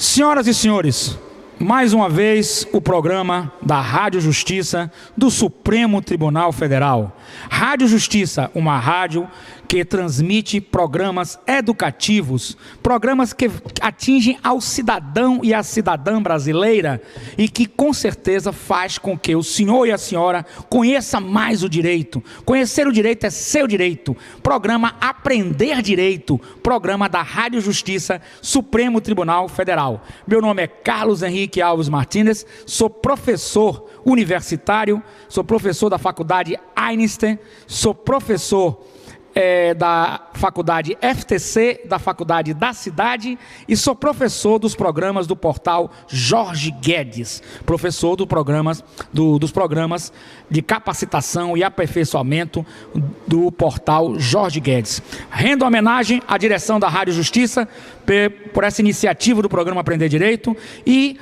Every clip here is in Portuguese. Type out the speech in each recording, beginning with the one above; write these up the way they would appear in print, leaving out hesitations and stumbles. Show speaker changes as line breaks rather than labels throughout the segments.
Senhoras e senhores, mais uma vez o programa da Rádio Justiça do Supremo Tribunal Federal. Rádio Justiça, uma rádio que transmite programas educativos, programas que atingem ao cidadão e à cidadã brasileira e que com certeza faz com que o senhor e a senhora conheça mais o direito. Conhecer o direito é seu direito. Programa Aprender Direito, programa da Rádio Justiça, Supremo Tribunal Federal. Meu nome é Carlos Henrique Alves Martínez, sou professor universitário, sou professor da Faculdade Einstein, sou professor da Faculdade FTC, da Faculdade da Cidade, e sou professor dos programas do portal Jorge Guedes, professor dos programas de capacitação e aperfeiçoamento do portal Jorge Guedes. Rendo homenagem à direção da Rádio Justiça por essa iniciativa do programa Aprender Direito e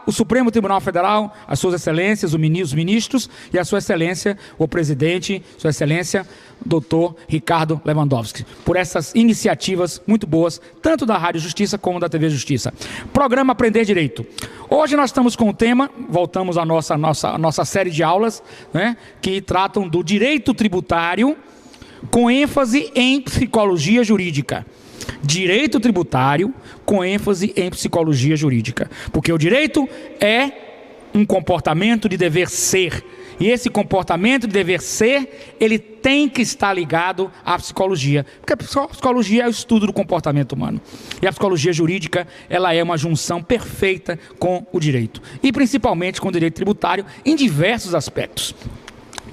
o Supremo Tribunal Federal, as suas excelências, os ministros e a sua excelência, o presidente, sua excelência, Dr. Ricardo Lewandowski, por essas iniciativas muito boas, tanto da Rádio Justiça como da TV Justiça. Programa Aprender Direito. Hoje nós estamos com o tema, voltamos à nossa série de aulas, né, que tratam do direito tributário com ênfase em psicologia jurídica. Direito tributário com ênfase em psicologia jurídica. Porque o direito é um comportamento de dever ser. E esse comportamento de dever ser, ele tem que estar ligado à psicologia. Porque a psicologia é o estudo do comportamento humano. E a psicologia jurídica, ela é uma junção perfeita com o direito. E principalmente com o direito tributário em diversos aspectos.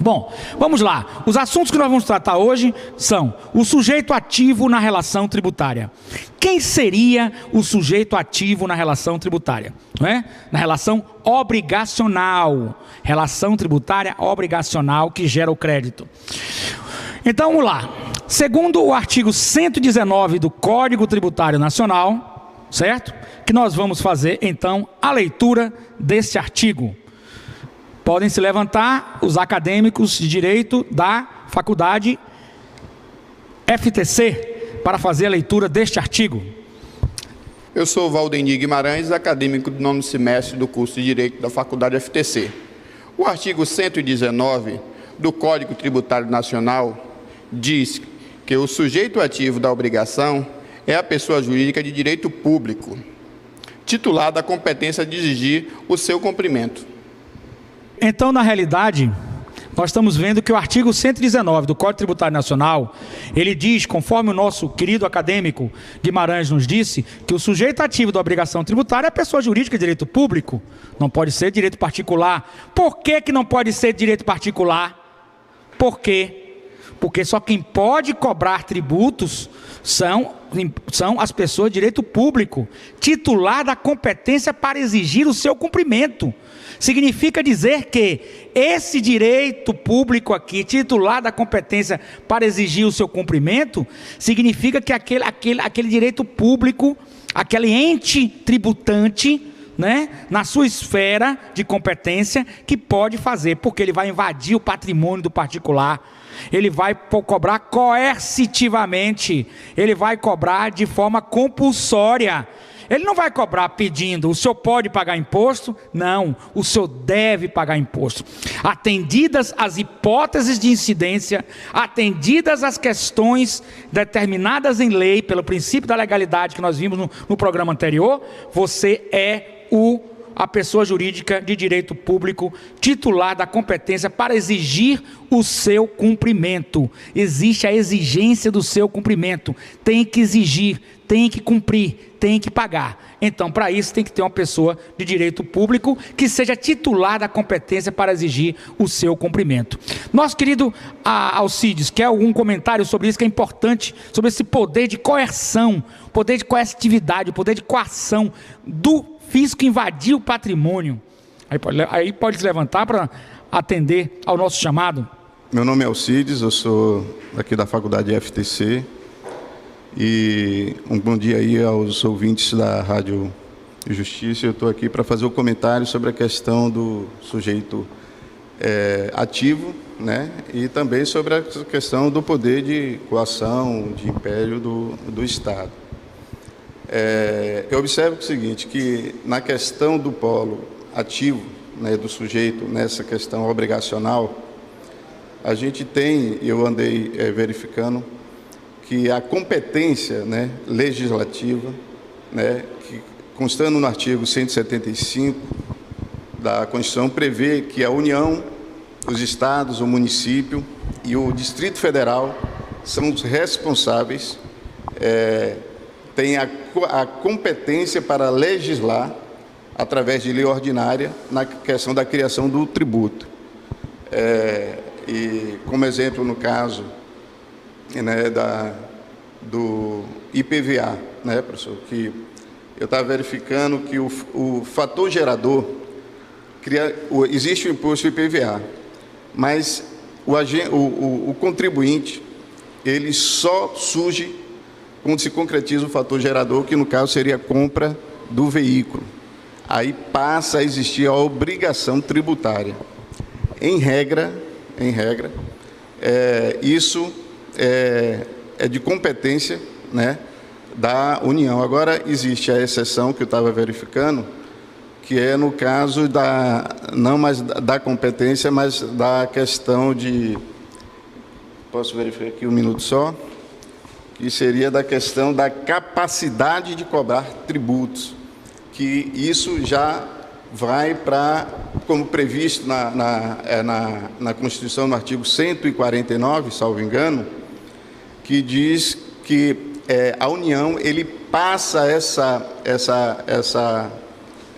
Bom, vamos lá. Os assuntos que nós vamos tratar hoje são o sujeito ativo na relação tributária. Quem seria o sujeito ativo na relação tributária? Não é? Na relação obrigacional. Relação tributária obrigacional que gera o crédito. Então, vamos lá. Segundo o artigo 119 do Código Tributário Nacional, certo? Que nós vamos fazer, então, a leitura deste artigo. Podem se levantar os acadêmicos de direito da Faculdade FTC para fazer a leitura deste artigo.
Eu sou Valdenir Guimarães, acadêmico do 9º semestre do curso de Direito da Faculdade FTC. O artigo 119 do Código Tributário Nacional diz que o sujeito ativo da obrigação é a pessoa jurídica de direito público, titulada a competência de exigir o seu cumprimento.
Então, na realidade, nós estamos vendo que o artigo 119 do Código Tributário Nacional, ele diz, conforme o nosso querido acadêmico Guimarães nos disse, que o sujeito ativo da obrigação tributária é a pessoa jurídica de direito público, não pode ser direito particular. Por que não pode ser direito particular? Por quê? Porque só quem pode cobrar tributos são as pessoas de direito público, titular da competência para exigir o seu cumprimento. Significa dizer que esse direito público aqui, titular da competência para exigir o seu cumprimento, significa que aquele direito público, aquele ente tributante, né, na sua esfera de competência, que pode fazer, porque ele vai invadir o patrimônio do particular, ele vai cobrar coercitivamente, ele vai cobrar de forma compulsória. Ele não vai cobrar pedindo, o senhor pode pagar imposto? Não, o senhor deve pagar imposto. Atendidas as hipóteses de incidência, atendidas as questões determinadas em lei, pelo princípio da legalidade que nós vimos no programa anterior, você é a pessoa jurídica de direito público titular da competência para exigir o seu cumprimento. Existe a exigência do seu cumprimento. Tem que exigir, tem que cumprir, tem que pagar. Então, para isso, tem que ter uma pessoa de direito público que seja titular da competência para exigir o seu cumprimento. Nosso querido Alcides, quer algum comentário sobre isso que é importante, sobre esse poder de coerção, poder de coercitividade, o poder de coação do fisco invadir o patrimônio? Aí pode se levantar para atender ao nosso chamado.
Meu nome é Alcides, eu sou aqui da Faculdade FTC. E um bom dia aí aos ouvintes da Rádio Justiça. Eu estou aqui para fazer um comentário sobre a questão do sujeito ativo, né? E também sobre a questão do poder de coação, de império do Estado.
Eu observo o seguinte, que na questão do polo ativo, né, do sujeito, nessa questão obrigacional, a gente tem, eu andei verificando, que a competência, né, legislativa, né, que, constando no artigo 175 da Constituição, prevê que a União, os estados, o município e o Distrito Federal são os responsáveis, têm a competência para legislar através de lei ordinária na questão da criação do tributo. E como exemplo no caso, né, do IPVA, né, professor, que eu estava verificando que o fator gerador, existe o imposto IPVA, mas o contribuinte, ele só surge quando se concretiza o fator gerador, que no caso seria a compra do veículo. Aí passa a existir a obrigação tributária. Em regra, isso é de competência, né, da União. Agora, existe a exceção que eu estava verificando, que é no caso não mais da competência, mas da questão de... Posso verificar aqui um minuto só? Que seria da questão da capacidade de cobrar tributos, que isso já vai para, como previsto na Constituição, no artigo 149, salvo engano, que diz que a União, ele passa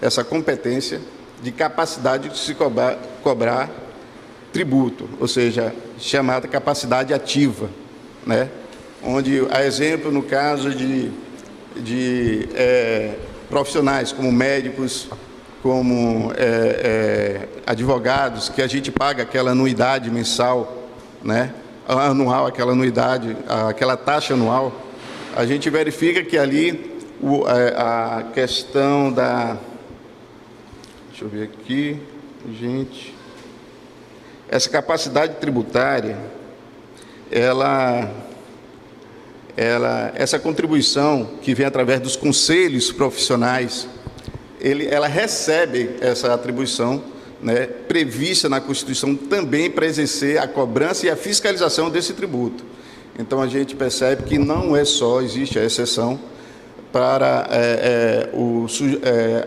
essa competência de capacidade de se cobrar tributo, ou seja, chamada capacidade ativa, né? Onde, a exemplo, no caso de profissionais como médicos, como advogados, que a gente paga aquela anuidade mensal, né? Anual, aquela anuidade, aquela taxa anual, a gente verifica que ali a questão da... Deixa eu ver aqui, gente. Essa capacidade tributária, essa contribuição que vem através dos conselhos profissionais, ela recebe essa atribuição, né, prevista na Constituição também para exercer a cobrança e a fiscalização desse tributo. Então, a gente percebe que não é só, existe a exceção para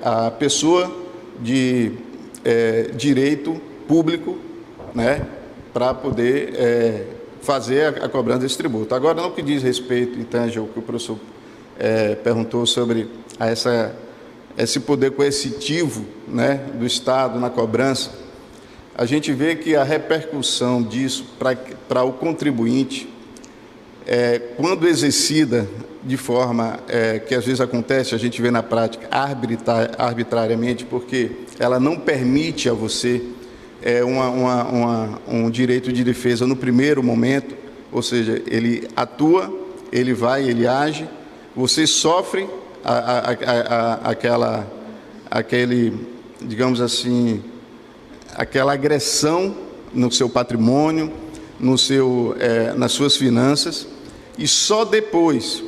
a pessoa de direito público, né, para poder fazer a cobrança desse tributo. Agora, no que diz respeito, então, o que o professor perguntou sobre esse poder coercitivo, né, do Estado na cobrança, a gente vê que a repercussão disso para o contribuinte, quando exercida de forma que às vezes acontece, a gente vê na prática arbitrariamente, porque ela não permite a você um direito de defesa no primeiro momento, ou seja, ele atua, ele vai, ele age, você sofre digamos assim, aquela agressão no seu patrimônio, nas suas finanças, e só depois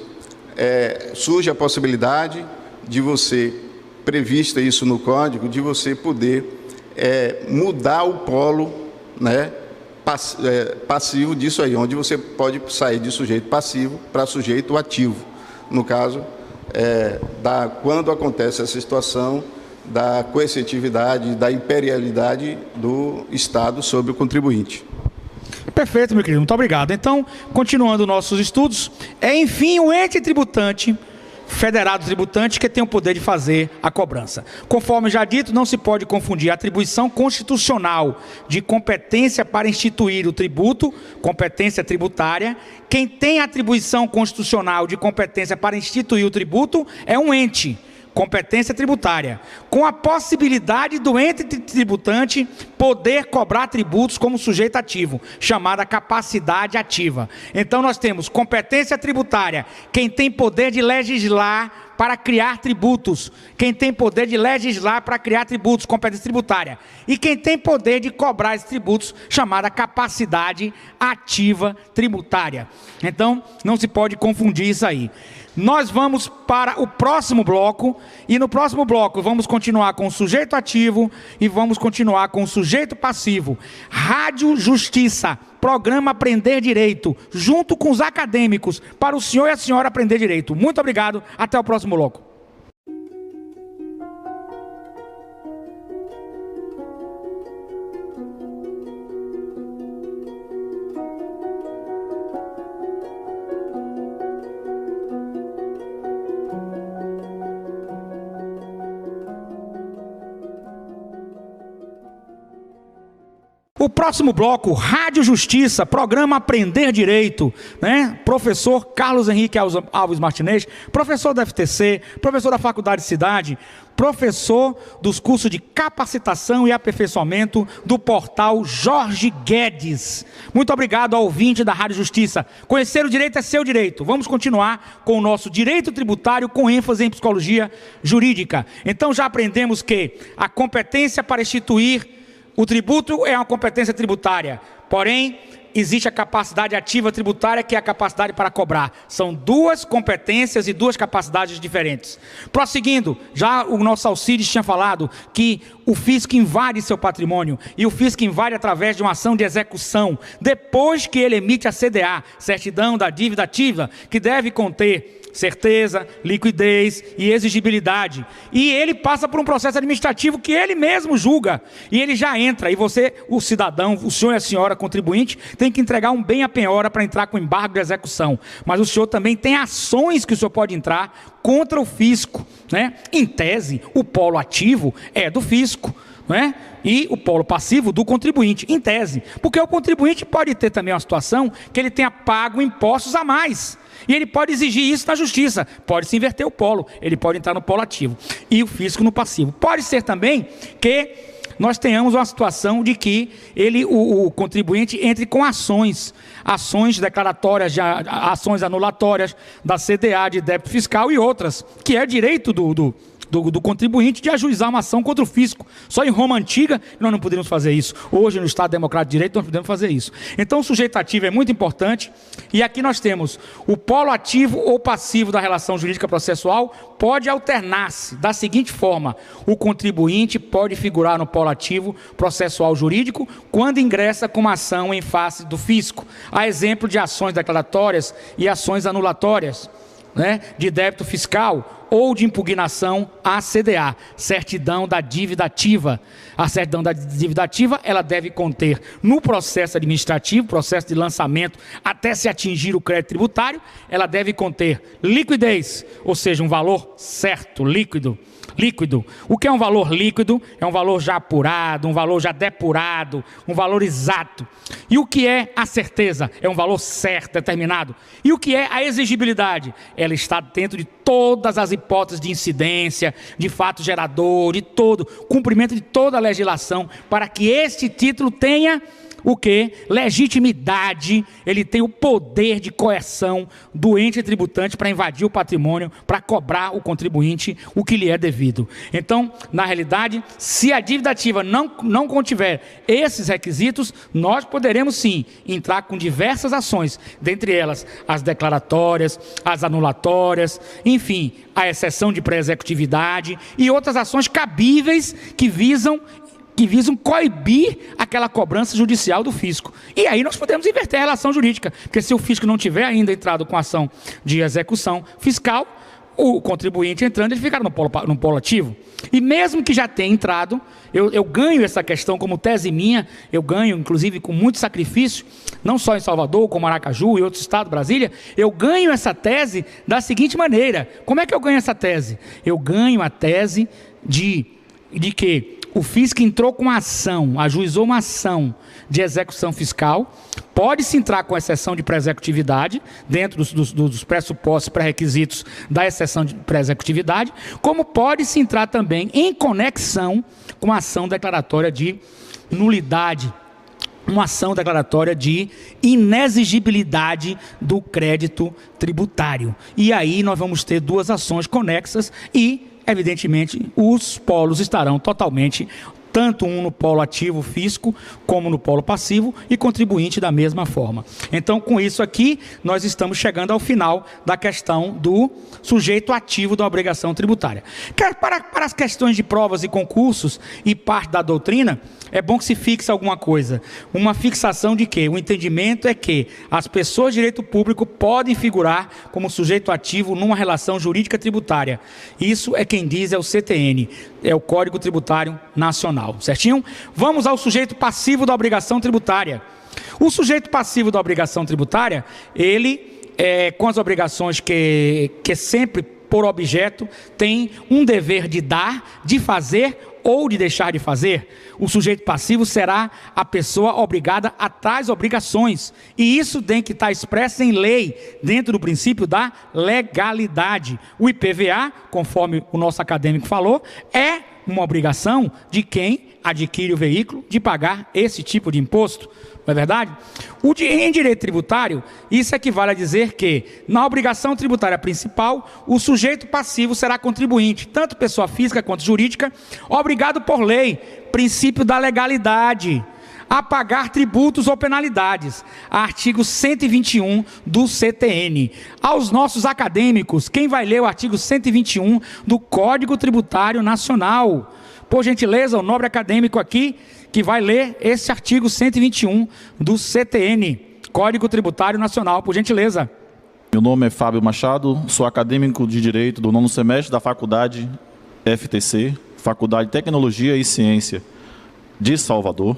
surge a possibilidade de você, prevista isso no Código, de você poder mudar o polo, né, passivo disso aí, onde você pode sair de sujeito passivo para sujeito ativo. No caso, quando acontece essa situação da coercitividade, da imperialidade do Estado sobre o contribuinte.
Perfeito, meu querido, muito obrigado. Então, continuando nossos estudos, enfim, o ente tributante, federado tributante, que tem o poder de fazer a cobrança. Conforme já dito, não se pode confundir a atribuição constitucional de competência para instituir o tributo, competência tributária. Quem tem atribuição constitucional de competência para instituir o tributo é um ente, competência tributária, com a possibilidade do ente tributante poder cobrar tributos como sujeito ativo, chamada capacidade ativa. Então nós temos competência tributária, quem tem poder de legislar para criar tributos, quem tem poder de legislar para criar tributos, competência tributária, e quem tem poder de cobrar esses tributos, chamada capacidade ativa tributária. Então, não se pode confundir isso aí. Nós vamos para o próximo bloco, e no próximo bloco vamos continuar com o sujeito ativo e vamos continuar com o sujeito passivo. Rádio Justiça, programa Aprender Direito, junto com os acadêmicos, para o senhor e a senhora aprender direito. Muito obrigado, até o próximo bloco. O próximo bloco, Rádio Justiça, programa Aprender Direito, né? Professor Carlos Henrique Alves Martinez, professor da FTC, professor da Faculdade Cidade, professor dos cursos de capacitação e aperfeiçoamento do portal Jorge Guedes. Muito obrigado ao ouvinte da Rádio Justiça. Conhecer o direito é seu direito. Vamos continuar com o nosso direito tributário com ênfase em psicologia jurídica. Então já aprendemos que a competência para instituir o tributo é uma competência tributária, porém, existe a capacidade ativa tributária, que é a capacidade para cobrar. São duas competências e duas capacidades diferentes. Prosseguindo, já o nosso Alcides tinha falado que o fisco invade seu patrimônio, e o fisco invade através de uma ação de execução, depois que ele emite a CDA, certidão da dívida ativa, que deve conter certeza, liquidez e exigibilidade. E ele passa por um processo administrativo que ele mesmo julga. E ele já entra. E você, o cidadão, o senhor e a senhora contribuinte, tem que entregar um bem à penhora para entrar com embargo de execução. Mas o senhor também tem ações que o senhor pode entrar contra o fisco, né? Em tese, o polo ativo é do fisco, né? E o polo passivo do contribuinte, em tese. Porque o contribuinte pode ter também uma situação que ele tenha pago impostos a mais. E ele pode exigir isso na justiça. Pode se inverter o polo. Ele pode entrar no polo ativo. E o fisco no passivo. Pode ser também que nós tenhamos uma situação de que o contribuinte entre com ações declaratórias, ações anulatórias da CDA de débito fiscal e outras, que é direito do contribuinte de ajuizar uma ação contra o fisco. Só em Roma Antiga nós não poderíamos fazer isso. Hoje, no Estado Democrático de Direito, nós podemos fazer isso. Então, o sujeito ativo é muito importante. E aqui nós temos o polo ativo ou passivo da relação jurídica processual pode alternar-se da seguinte forma: o contribuinte pode figurar no polo ativo processual jurídico quando ingressa com uma ação em face do fisco. A exemplo de ações declaratórias e ações anulatórias, né, de débito fiscal ou de impugnação à CDA, certidão da dívida ativa. A certidão da dívida ativa, ela deve conter no processo administrativo, processo de lançamento, até se atingir o crédito tributário, ela deve conter liquidez, ou seja, um valor certo, líquido. O que é um valor líquido? É um valor já apurado, um valor já depurado, um valor exato. E o que é a certeza? É um valor certo, determinado. E o que é a exigibilidade? Ela está dentro de todas as hipóteses de incidência, de fato gerador, de todo, cumprimento de toda a legislação, para que este título tenha o quê? Legitimidade, ele tem o poder de coerção do ente tributante para invadir o patrimônio, para cobrar o contribuinte o que lhe é devido. Então, na realidade, se a dívida ativa não contiver esses requisitos, nós poderemos sim entrar com diversas ações, dentre elas as declaratórias, as anulatórias, enfim, a exceção de pré-executividade e outras ações cabíveis que visam coibir aquela cobrança judicial do fisco. E aí nós podemos inverter a relação jurídica, porque se o fisco não tiver ainda entrado com ação de execução fiscal, o contribuinte entrando, ele ficará no polo ativo. E mesmo que já tenha entrado, eu ganho essa questão como tese minha, eu ganho inclusive com muito sacrifício, não só em Salvador, como Aracaju e outros estados, Brasília, eu ganho essa tese da seguinte maneira. Como é que eu ganho essa tese? Eu ganho a tese de que o fisco entrou com uma ação, ajuizou uma ação de execução fiscal, pode-se entrar com exceção de pré-executividade, dentro dos pressupostos, pré-requisitos da exceção de pré-executividade, como pode-se entrar também em conexão com a ação declaratória de nulidade uma ação declaratória de inexigibilidade do crédito tributário. E aí nós vamos ter duas ações conexas e, evidentemente, os polos estarão totalmente, tanto um no polo ativo fisco, como no polo passivo, e contribuinte da mesma forma. Então, com isso aqui, nós estamos chegando ao final da questão do sujeito ativo da obrigação tributária. Para as questões de provas e concursos e parte da doutrina, é bom que se fixe alguma coisa. Uma fixação de quê? O entendimento é que as pessoas de direito público podem figurar como sujeito ativo numa relação jurídica tributária. Isso é quem diz é o CTN, é o Código Tributário Nacional, certinho? Vamos ao sujeito passivo da obrigação tributária. O sujeito passivo da obrigação tributária, ele, com as obrigações que sempre por objeto, tem um dever de dar, de fazer ou de deixar de fazer. O sujeito passivo será a pessoa obrigada a tais obrigações. E isso tem que estar expresso em lei, dentro do princípio da legalidade. O IPVA, conforme o nosso acadêmico falou, é uma obrigação de quem adquire o veículo de pagar esse tipo de imposto. Não é verdade? Em direito tributário, isso equivale a dizer que, na obrigação tributária principal, o sujeito passivo será contribuinte, tanto pessoa física quanto jurídica, obrigado por lei, princípio da legalidade, a pagar tributos ou penalidades. Artigo 121 do CTN. Aos nossos acadêmicos, quem vai ler o artigo 121 do Código Tributário Nacional? Por gentileza, o nobre acadêmico aqui, que vai ler esse artigo 121 do CTN, Código Tributário Nacional, por gentileza.
Meu nome é Fábio Machado, sou acadêmico de Direito do 9º semestre da Faculdade FTC, Faculdade de Tecnologia e Ciência de Salvador.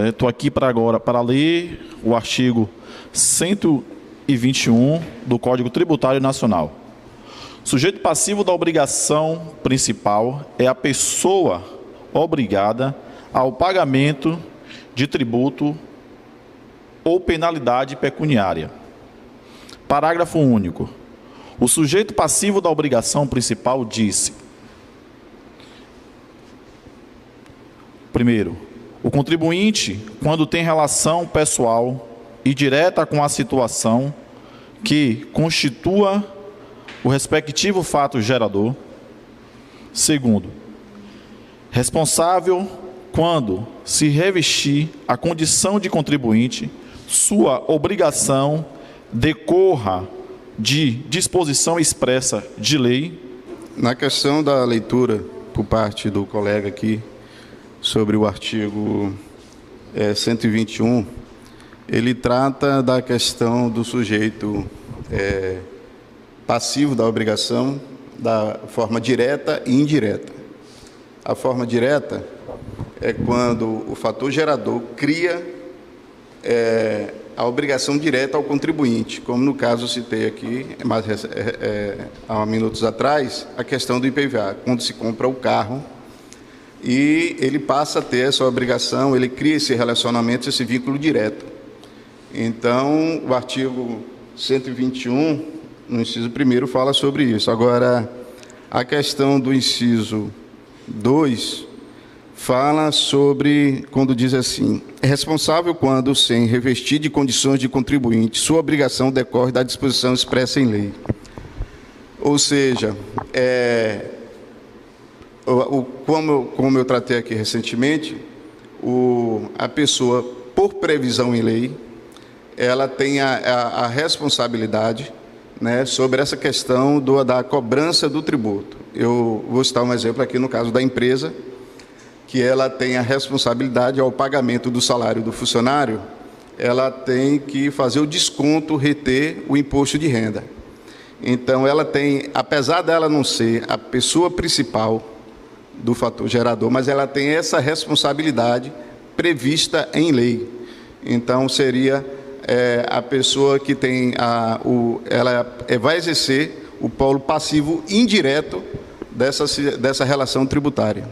Estou aqui para ler o artigo 121 do Código Tributário Nacional. Sujeito passivo da obrigação principal é a pessoa obrigada ao pagamento de tributo ou penalidade pecuniária. Parágrafo único. O sujeito passivo da obrigação principal diz: primeiro, o contribuinte, quando tem relação pessoal e direta com a situação que constitua o respectivo fato gerador. Segundo, responsável quando se revestir a condição de contribuinte, sua obrigação decorra de disposição expressa de lei.
Na questão da leitura por parte do colega aqui sobre o artigo 121, ele trata da questão do sujeito passivo da obrigação da forma direta e indireta. A forma direta é quando o fator gerador cria a obrigação direta ao contribuinte, como no caso eu citei aqui, há minutos atrás, a questão do IPVA, quando se compra o carro e ele passa a ter essa obrigação, ele cria esse relacionamento, esse vínculo direto. Então, o artigo 121, no inciso 1º, fala sobre isso. Agora, a questão do inciso 2 fala sobre, quando diz assim: é responsável quando, sem revestir de condições de contribuinte, sua obrigação decorre da disposição expressa em lei. Ou seja, como eu tratei aqui recentemente, a pessoa, por previsão em lei, ela tem a responsabilidade, né, sobre essa questão da cobrança do tributo. Eu vou citar um exemplo aqui no caso da empresa, que ela tem a responsabilidade ao pagamento do salário do funcionário, ela tem que fazer o desconto, reter o imposto de renda. Então, ela tem, apesar dela não ser a pessoa principal do fator gerador, mas ela tem essa responsabilidade prevista em lei. Então, seria a pessoa que tem ela vai exercer o polo passivo indireto dessa relação tributária.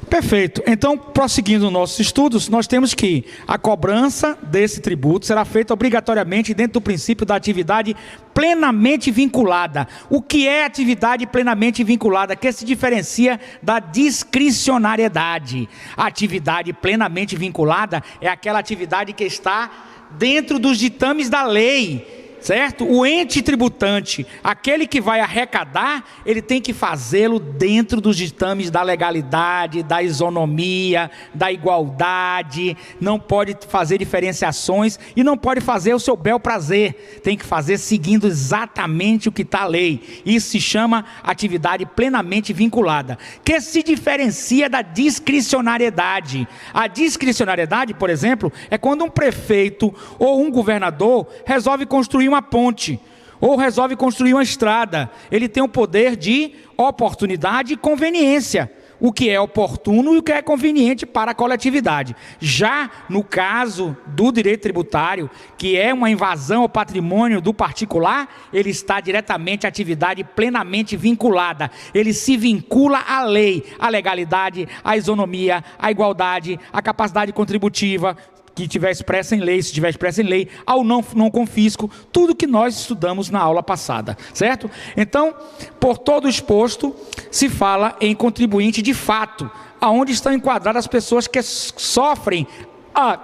Perfeito. Então, prosseguindo nossos estudos, nós temos que a cobrança desse tributo será feita obrigatoriamente dentro do princípio da atividade plenamente vinculada. O que é atividade plenamente vinculada? Que se diferencia da discricionariedade. A atividade plenamente vinculada é aquela atividade que está dentro dos ditames da lei. Certo? O ente tributante, aquele que vai arrecadar, ele tem que fazê-lo dentro dos ditames da legalidade, da isonomia, da igualdade, não pode fazer diferenciações e não pode fazer o seu bel prazer, tem que fazer seguindo exatamente o que está a lei. Isso se chama atividade plenamente vinculada, que se diferencia da discricionariedade. A discricionariedade, por exemplo, é quando um prefeito ou um governador resolve construir uma ponte, ou resolve construir uma estrada. Ele tem o poder de oportunidade e conveniência, o que é oportuno e o que é conveniente para a coletividade. Já no caso do direito tributário, que é uma invasão ao patrimônio do particular, ele está diretamente à atividade plenamente vinculada. Ele se vincula à lei, à legalidade, à isonomia, à igualdade, à capacidade contributiva, que tiver expressa em lei, se tiver expressa em lei, ao não confisco, tudo que nós estudamos na aula passada, certo? Então, por todo o exposto, se fala em contribuinte de fato, aonde estão enquadradas as pessoas que sofrem a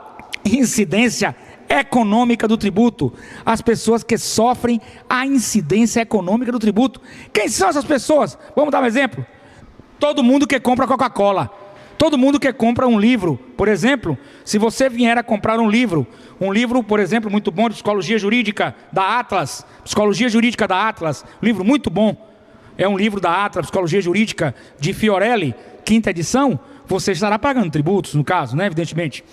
incidência econômica do tributo, as pessoas que sofrem a incidência econômica do tributo. Quem são essas pessoas? Vamos dar um exemplo. Todo mundo que compra Coca-Cola. Todo mundo que compra um livro, por exemplo, se você vier a comprar um livro, por exemplo, muito bom de Psicologia Jurídica da Atlas, livro muito bom, é um livro da Atlas, Psicologia Jurídica de Fiorelli, 5ª edição, você estará pagando tributos, no caso, né, evidentemente.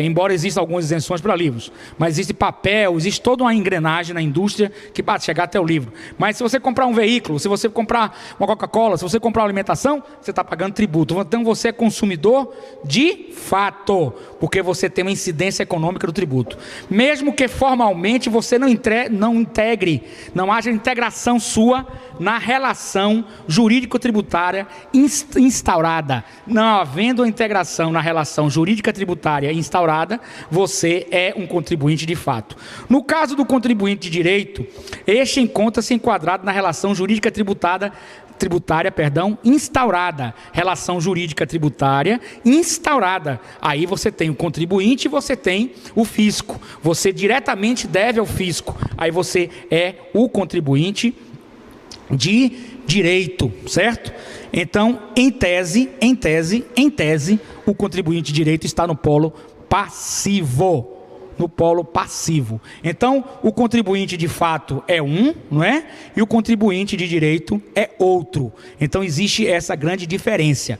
Embora existam algumas isenções para livros, mas existe papel, existe toda uma engrenagem na indústria que pode chegar até o livro. Mas se você comprar um veículo, se você comprar uma Coca-Cola, se você comprar uma alimentação, você está pagando tributo. Então você é consumidor de fato, porque você tem uma incidência econômica do tributo. Mesmo que formalmente você não integre, não haja integração sua na relação jurídico-tributária instaurada. Não havendo a integração na relação jurídica tributária instaurada, você é um contribuinte de fato. No caso do contribuinte de direito, este encontra-se enquadrado na relação jurídica tributária, instaurada. Relação jurídica tributária instaurada. Aí você tem o contribuinte e você tem o fisco. Você diretamente deve ao fisco. Aí você é o contribuinte de direito, certo? Então, em tese, o contribuinte de direito está no polo passivo. Então, o contribuinte de fato é um, não é? E o contribuinte de direito é outro. Então, existe essa grande diferença.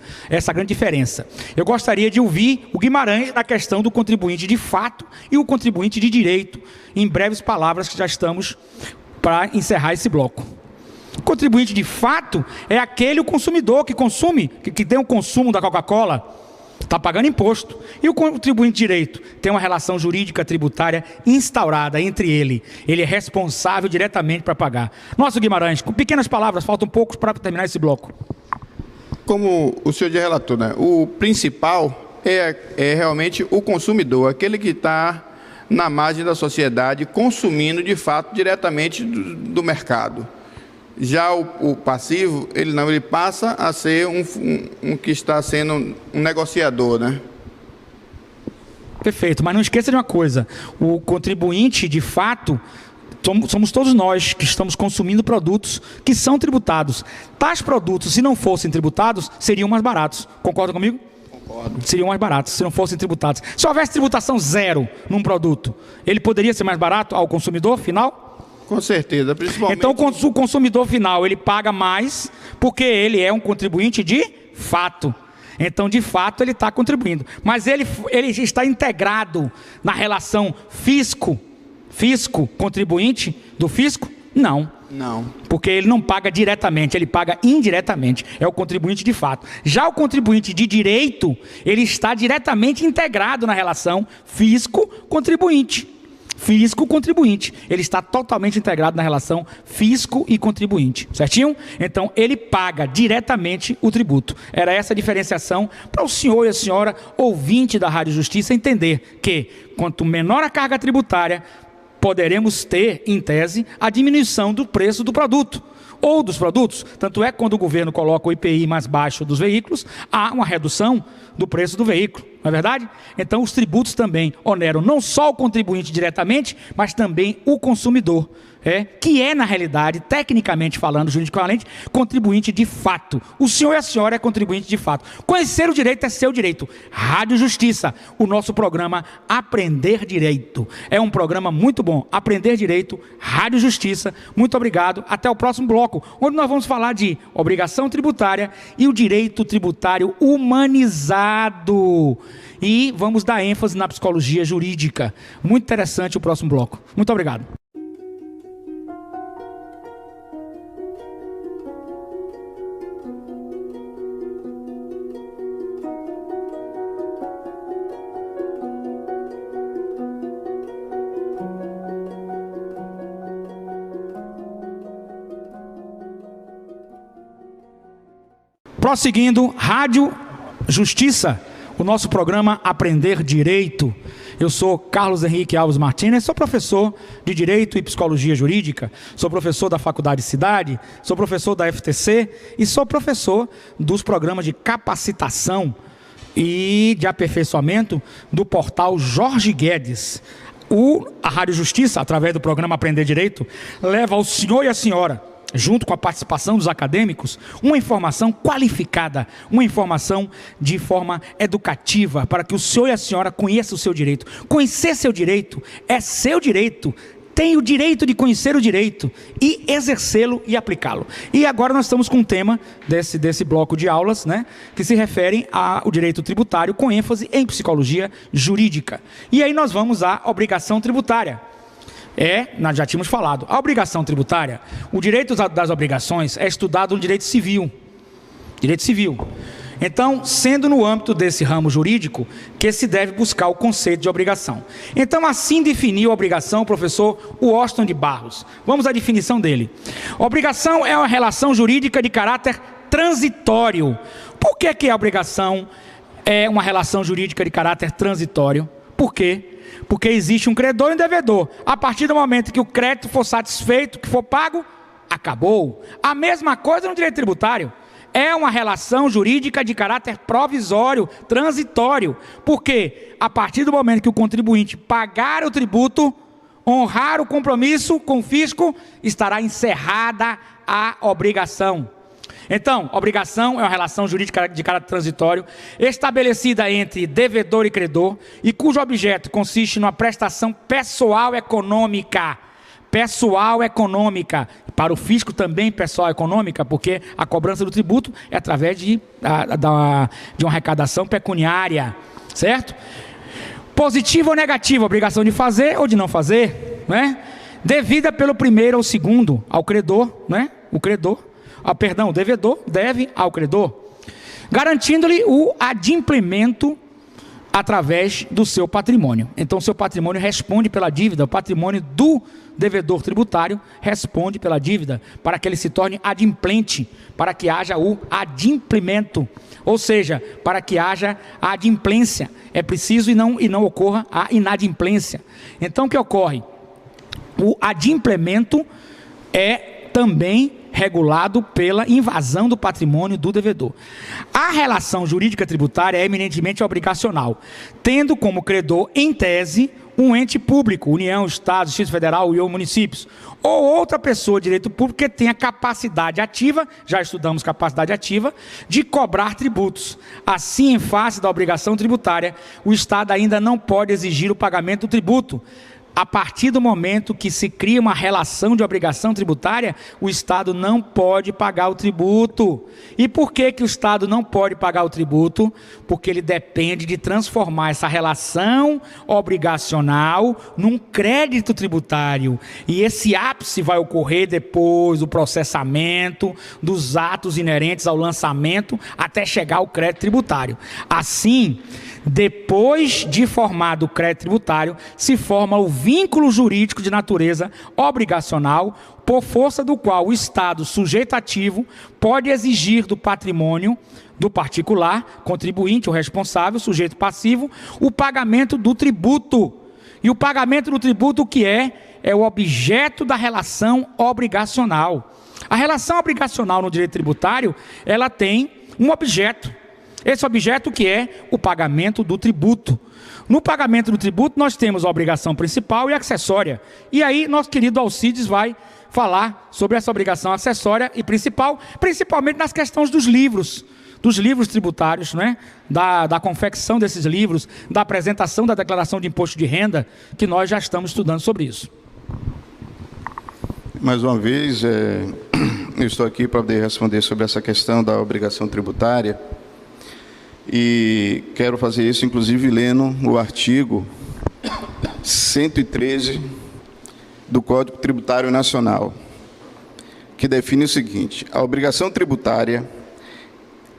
Eu gostaria de ouvir o Guimarães na questão do contribuinte de fato e o contribuinte de direito. Em breves palavras, que já estamos para encerrar esse bloco. O contribuinte de fato é aquele consumidor que consome, que tem o consumo da Coca-Cola, está pagando imposto. E o contribuinte de direito tem uma relação jurídica tributária instaurada entre ele. Ele é responsável diretamente para pagar. Nossa, Guimarães, com pequenas palavras, faltam poucos para terminar esse bloco.
Como o senhor já relatou, né? O principal é realmente o consumidor, aquele que está na margem da sociedade, consumindo de fato diretamente do mercado. Já o passivo, ele passa a ser um que está sendo um negociador, né?
Perfeito, mas não esqueça de uma coisa, o contribuinte de fato somos todos nós que estamos consumindo produtos que são tributados. Tais produtos, se não fossem tributados, seriam mais baratos. Concorda comigo?
Concordo.
Seriam mais baratos se não fossem tributados. Se houvesse tributação zero num produto, ele poderia ser mais barato ao consumidor final?
Com certeza, principalmente...
Então, o consumidor final, ele paga mais porque ele é um contribuinte de fato. Então, de fato, ele está contribuindo. Mas ele está integrado na relação fisco-contribuinte do fisco? Não.
Não.
Porque ele não paga diretamente, ele paga indiretamente. É o contribuinte de fato. Já o contribuinte de direito, ele está diretamente integrado na relação fisco-contribuinte. Fisco-contribuinte. Ele está totalmente integrado na relação fisco e contribuinte, certinho? Então, ele paga diretamente o tributo. Era essa a diferenciação para o senhor e a senhora ouvinte da Rádio Justiça entender que, quanto menor a carga tributária, poderemos ter, em tese, a diminuição do preço do produto ou dos produtos. Tanto é que quando o governo coloca o IPI mais baixo dos veículos, há uma redução do preço do veículo, não é verdade? Então os tributos também oneram não só o contribuinte diretamente, mas também o consumidor, que é na realidade, tecnicamente falando, juridicamente, contribuinte de fato. O senhor e a senhora é contribuinte de fato. Conhecer o direito é seu direito. Rádio Justiça, o nosso programa Aprender Direito. É um programa muito bom. Aprender Direito, Rádio Justiça. Muito obrigado. Até o próximo bloco, onde nós vamos falar de obrigação tributária e o direito tributário humanizado. E vamos dar ênfase na psicologia jurídica. Muito interessante o próximo bloco. Muito obrigado. Prosseguindo, Rádio Justiça, o nosso programa Aprender Direito. Eu sou Carlos Henrique Alves Martínez, sou professor de Direito e Psicologia Jurídica, sou professor da Faculdade Cidade, sou professor da FTC e sou professor dos programas de capacitação e de aperfeiçoamento do portal Jorge Guedes. A Rádio Justiça, através do programa Aprender Direito, leva ao senhor e à senhora, junto com a participação dos acadêmicos, uma informação qualificada, uma informação de forma educativa, para que o senhor e a senhora conheçam o seu direito. Conhecer seu direito é seu direito, tem o direito de conhecer o direito e exercê-lo e aplicá-lo. E agora nós estamos com um tema desse bloco de aulas, que se referem ao direito tributário, com ênfase em psicologia jurídica. E aí nós vamos à obrigação tributária. Nós já tínhamos falado, a obrigação tributária, o direito das obrigações é estudado no direito civil. Direito civil. Então, sendo no âmbito desse ramo jurídico que se deve buscar o conceito de obrigação. Então, assim definiu a obrigação o professor Washington de Barros. Vamos à definição dele. Obrigação é uma relação jurídica de caráter transitório. Por que a obrigação é uma relação jurídica de caráter transitório? Por quê? Porque existe um credor e um devedor. A partir do momento que o crédito for satisfeito, que for pago, acabou. A mesma coisa no direito tributário. É uma relação jurídica de caráter provisório, transitório. Porque a partir do momento que o contribuinte pagar o tributo, honrar o compromisso com o fisco, estará encerrada a obrigação. Então, obrigação é uma relação jurídica de caráter transitório, estabelecida entre devedor e credor, e cujo objeto consiste numa prestação pessoal econômica. Pessoal econômica. Para o fisco também pessoal econômica, porque a cobrança do tributo é através de uma arrecadação pecuniária, certo? Positiva ou negativa, obrigação de fazer ou de não fazer, devida pelo primeiro ou segundo ao credor, o credor. O devedor deve ao credor, garantindo-lhe o adimplemento através do seu patrimônio. Então, seu patrimônio responde pela dívida, o patrimônio do devedor tributário responde pela dívida, para que ele se torne adimplente, para que haja o adimplemento, ou seja, para que haja a adimplência. É preciso e não ocorra a inadimplência. Então, o que ocorre? O adimplemento é também regulado pela invasão do patrimônio do devedor. A relação jurídica tributária é eminentemente obrigacional, tendo como credor, em tese, um ente público, União, Estado, Distrito Federal e ou municípios, ou outra pessoa de direito público que tenha capacidade ativa, já estudamos capacidade ativa, de cobrar tributos. Assim, em face da obrigação tributária, o Estado ainda não pode exigir o pagamento do tributo. A partir do momento que se cria uma relação de obrigação tributária, o Estado não pode pagar o tributo. E por que o Estado não pode pagar o tributo? Porque ele depende de transformar essa relação obrigacional num crédito tributário. E esse ápice vai ocorrer depois do processamento, dos atos inerentes ao lançamento, até chegar ao crédito tributário. Assim, depois de formado o crédito tributário, se forma o vínculo jurídico de natureza obrigacional, por força do qual o Estado, sujeito ativo, pode exigir do patrimônio do particular, contribuinte ou responsável, sujeito passivo, o pagamento do tributo. E o pagamento do tributo, o que é? É o objeto da relação obrigacional. A relação obrigacional no direito tributário, ela tem um objeto. Esse objeto que é o pagamento do tributo. No pagamento do tributo, nós temos a obrigação principal e acessória. E aí, nosso querido Alcides vai falar sobre essa obrigação acessória e principal, principalmente nas questões dos livros tributários, né? da confecção desses livros, da apresentação da declaração de imposto de renda, que nós já estamos estudando sobre isso.
Mais uma vez, eu estou aqui para poder responder sobre essa questão da obrigação tributária e quero fazer isso, inclusive, lendo o artigo 113 do Código Tributário Nacional, que define o seguinte: a obrigação tributária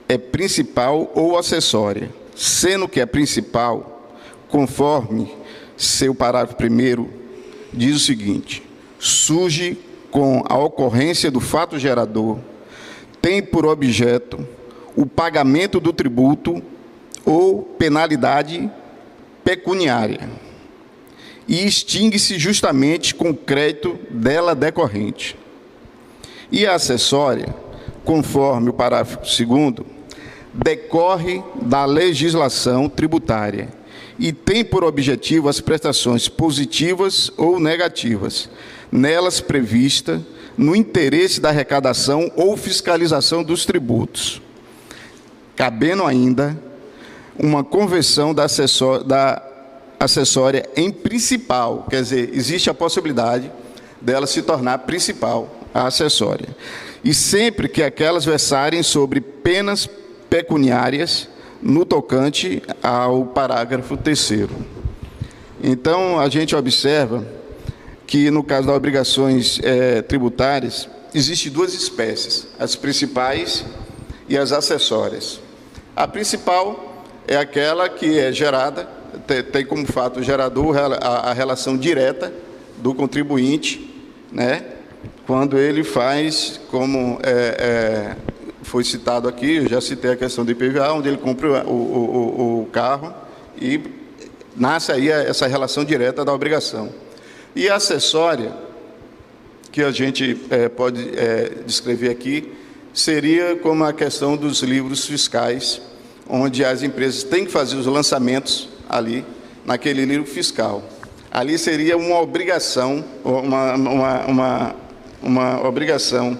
é principal ou acessória, sendo que é principal, conforme seu parágrafo 1º, diz o seguinte: surge com a ocorrência do fato gerador, tem por objeto o pagamento do tributo ou penalidade pecuniária e extingue-se justamente com o crédito dela decorrente. E a acessória, conforme o parágrafo 2º, decorre da legislação tributária e tem por objetivo as prestações positivas ou negativas, nelas prevista no interesse da arrecadação ou fiscalização dos tributos, cabendo ainda uma conversão da acessória em principal, quer dizer, existe a possibilidade dela se tornar principal, a acessória, e sempre que aquelas versarem sobre penas pecuniárias no tocante ao parágrafo 3º. Então, a gente observa que, no caso das obrigações tributárias, existem duas espécies, as principais e as acessórias. A principal é aquela que é gerada, tem como fato gerador a relação direta do contribuinte, né, quando ele faz, como foi citado aqui, eu já citei a questão do IPVA, onde ele compra o carro e nasce aí essa relação direta da obrigação. E a acessória, que a gente pode descrever aqui, seria como a questão dos livros fiscais, onde as empresas têm que fazer os lançamentos ali, naquele livro fiscal. Ali seria uma obrigação, uma obrigação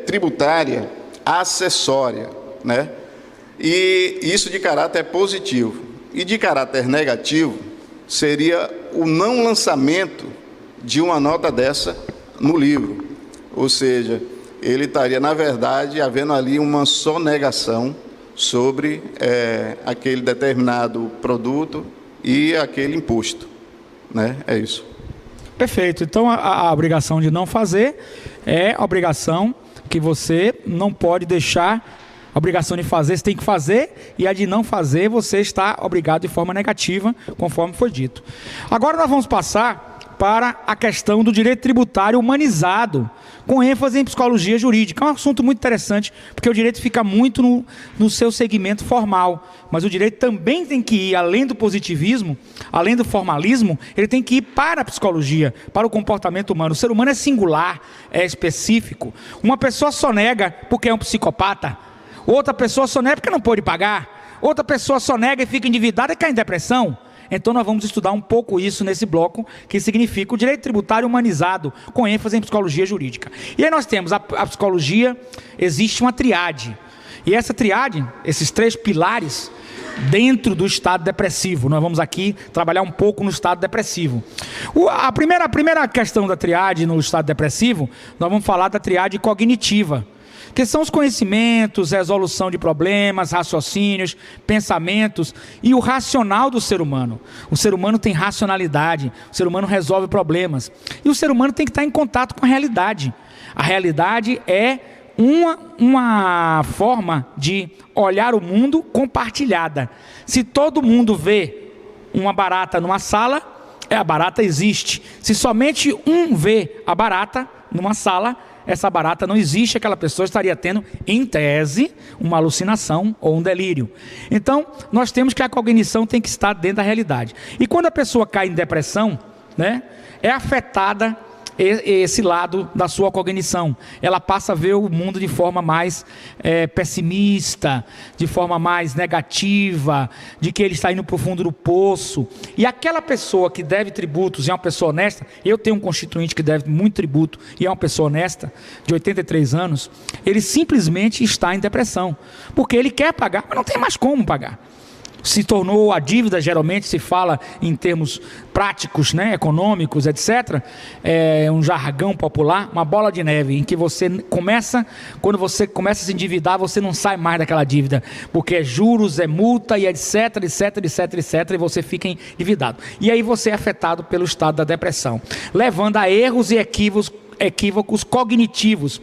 tributária acessória, né? E isso de caráter positivo. E de caráter negativo seria o não lançamento de uma nota dessa no livro. Ou seja, ele estaria, na verdade, havendo ali uma sonegação sobre aquele determinado produto e aquele imposto, né? É isso.
Perfeito. Então, a obrigação de não fazer é a obrigação que você não pode deixar. A obrigação de fazer, você tem que fazer, e a de não fazer, você está obrigado de forma negativa, conforme foi dito. Agora nós vamos passar para a questão do direito tributário humanizado, com ênfase em psicologia jurídica. É um assunto muito interessante, porque o direito fica muito no seu segmento formal, mas o direito também tem que ir, além do positivismo, além do formalismo, ele tem que ir para a psicologia, para o comportamento humano. O ser humano é singular, é específico. Uma pessoa só nega porque é um psicopata, outra pessoa só nega porque não pode pagar, outra pessoa só nega e fica endividada e cai em depressão. Então nós vamos estudar um pouco isso nesse bloco, que significa o direito tributário humanizado, com ênfase em psicologia jurídica. E aí nós temos a psicologia, existe uma triade, e essa triade, esses três pilares, dentro do estado depressivo. Nós vamos aqui trabalhar um pouco no estado depressivo. A primeira questão da triade no estado depressivo, nós vamos falar da triade cognitiva, que são os conhecimentos, resolução de problemas, raciocínios, pensamentos e o racional do ser humano. O ser humano tem racionalidade, o ser humano resolve problemas. E o ser humano tem que estar em contato com a realidade. A realidade é uma forma de olhar o mundo compartilhada. Se todo mundo vê uma barata numa sala, A barata existe. Se somente um vê a barata numa sala, essa barata não existe, aquela pessoa estaria tendo, em tese, uma alucinação ou um delírio. Então, nós temos que a cognição tem que estar dentro da realidade. E quando a pessoa cai em depressão, né, é afetada esse lado da sua cognição. Ela passa a ver o mundo de forma mais pessimista, de forma mais negativa, de que ele está indo para o fundo do poço. E aquela pessoa que deve tributos e é uma pessoa honesta, eu tenho um constituinte que deve muito tributo e é uma pessoa honesta, de 83 anos, ele simplesmente está em depressão, porque ele quer pagar, mas não tem mais como pagar. Se tornou a dívida, geralmente se fala em termos práticos, né, econômicos, etc. É um jargão popular, uma bola de neve, em que quando você começa a se endividar, você não sai mais daquela dívida, porque é juros, é multa e etc, etc, etc, etc, e você fica endividado. E aí você é afetado pelo estado da depressão, levando a erros e equívocos cognitivos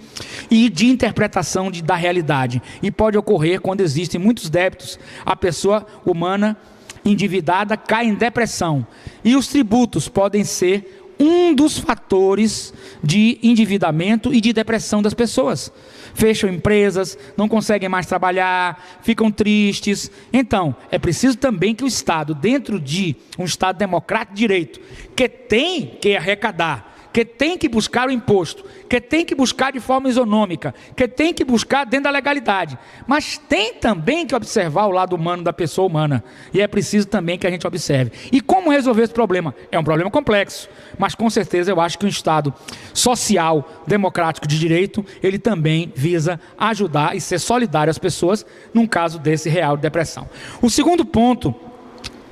e de interpretação da realidade. E pode ocorrer quando existem muitos débitos, a pessoa humana endividada cai em depressão. E os tributos podem ser um dos fatores de endividamento e de depressão das pessoas. Fecham empresas, não conseguem mais trabalhar, ficam tristes. Então, é preciso também que o Estado, dentro de um Estado democrático de direito, que tem que arrecadar, que tem que buscar o imposto, que tem que buscar de forma isonômica, que tem que buscar dentro da legalidade, mas tem também que observar o lado humano da pessoa humana, e é preciso também que a gente observe. E como resolver esse problema? É um problema complexo, mas com certeza eu acho que um Estado social, democrático de direito, ele também visa ajudar e ser solidário às pessoas num caso desse real de depressão. O segundo ponto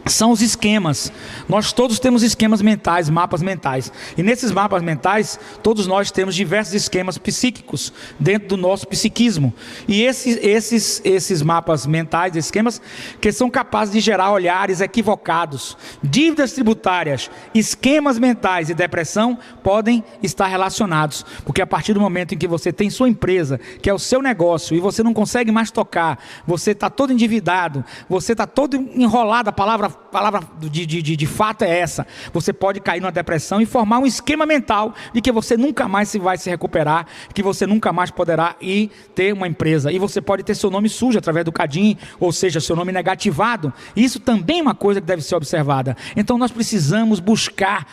são os esquemas. Nós todos temos esquemas mentais, mapas mentais. E nesses mapas mentais, todos nós temos diversos esquemas psíquicos dentro do nosso psiquismo. E esses mapas mentais, esquemas, que são capazes de gerar olhares equivocados. Dívidas tributárias, esquemas mentais e depressão podem estar relacionados. Porque a partir do momento em que você tem sua empresa, que é o seu negócio, e você não consegue mais tocar, você está todo endividado, você está todo enrolado, a palavra de fato é essa. Você pode cair numa depressão e formar um esquema mental de que você nunca mais vai se recuperar, que você nunca mais poderá ir ter uma empresa. E você pode ter seu nome sujo através do CADIM, ou seja, seu nome negativado. Isso também é uma coisa que deve ser observada. Então nós precisamos buscar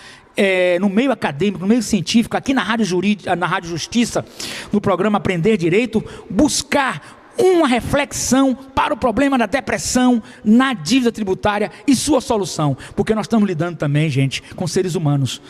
no meio acadêmico, no meio científico, aqui na Rádio Justiça, no programa Aprender Direito, buscar uma reflexão para o problema da depressão na dívida tributária e sua solução, porque nós estamos lidando também, gente, com seres humanos,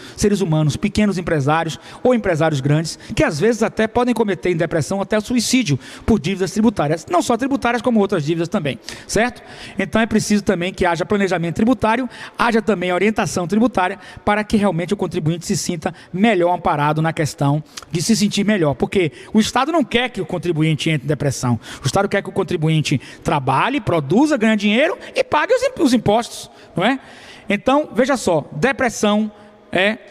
pequenos empresários ou empresários grandes, que às vezes até podem cometer em depressão até suicídio por dívidas tributárias, não só tributárias como outras dívidas também, certo? Então é preciso também que haja planejamento tributário, haja também orientação tributária, para que realmente o contribuinte se sinta melhor amparado na questão de se sentir melhor, porque o Estado não quer que o contribuinte entre em depressão. O Estado quer que o contribuinte trabalhe, produza, ganhe dinheiro e pague os impostos, não é? Então, veja só, depressão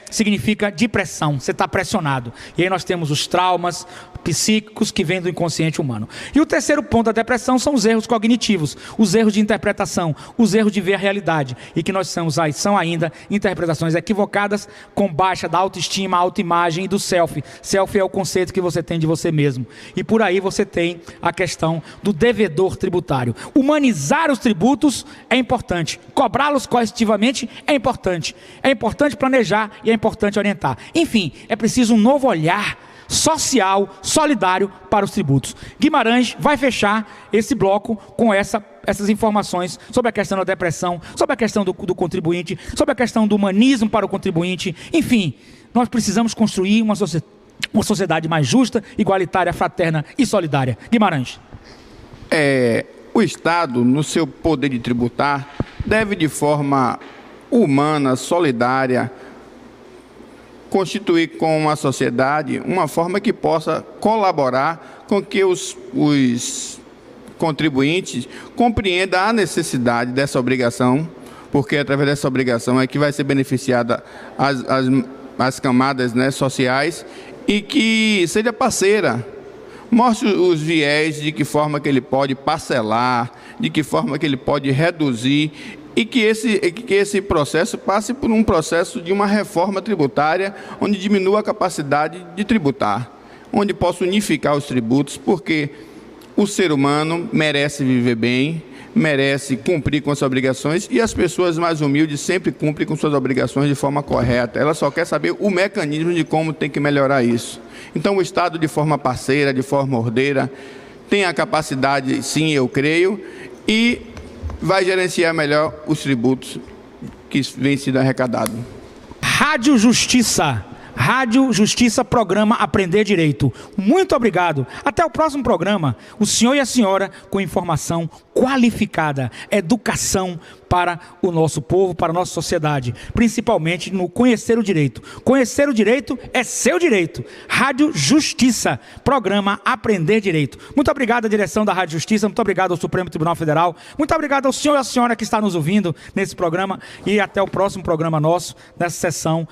significa depressão, você está pressionado. E aí nós temos os traumas psíquicos que vêm do inconsciente humano. E o terceiro ponto da depressão são os erros cognitivos, os erros de interpretação, os erros de ver a realidade, e que são ainda interpretações equivocadas com baixa da autoestima, autoimagem e do self. Self é o conceito que você tem de você mesmo. E por aí você tem a questão do devedor tributário. Humanizar os tributos é importante, cobrá-los coercitivamente é importante planejar e é importante orientar. Enfim, é preciso um novo olhar social, solidário para os tributos. Guimarães vai fechar esse bloco com essas informações sobre a questão da depressão, sobre a questão do contribuinte, sobre a questão do humanismo para o contribuinte. Enfim, nós precisamos construir uma sociedade mais justa, igualitária, fraterna e solidária. Guimarães.
O Estado, no seu poder de tributar, deve de forma humana, solidária, constituir com a sociedade uma forma que possa colaborar com que os contribuintes compreendam a necessidade dessa obrigação, porque através dessa obrigação é que vai ser beneficiada as camadas, né, sociais, e que seja parceira. Mostre os viés de que forma que ele pode parcelar, de que forma que ele pode reduzir e que esse processo passe por um processo de uma reforma tributária, onde diminua a capacidade de tributar, onde possa unificar os tributos, porque o ser humano merece viver bem, merece cumprir com as obrigações, e as pessoas mais humildes sempre cumprem com suas obrigações de forma correta. Ela só quer saber o mecanismo de como tem que melhorar isso. Então, o Estado, de forma parceira, de forma ordeira, tem a capacidade, sim, eu creio, e vai gerenciar melhor os tributos que vêm sendo arrecadados.
Rádio Justiça. Rádio Justiça, programa Aprender Direito. Muito obrigado. Até o próximo programa. O senhor e a senhora com informação qualificada, educação para o nosso povo, para a nossa sociedade, principalmente no conhecer o direito. Conhecer o direito é seu direito. Rádio Justiça, programa Aprender Direito. Muito obrigado à direção da Rádio Justiça, muito obrigado ao Supremo Tribunal Federal, muito obrigado ao senhor e à senhora que está nos ouvindo nesse programa, e até o próximo programa nosso, nessa sessão,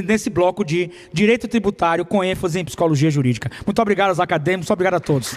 nesse bloco de Direito Tributário com ênfase em Psicologia Jurídica. Muito obrigado aos acadêmicos, muito obrigado a todos.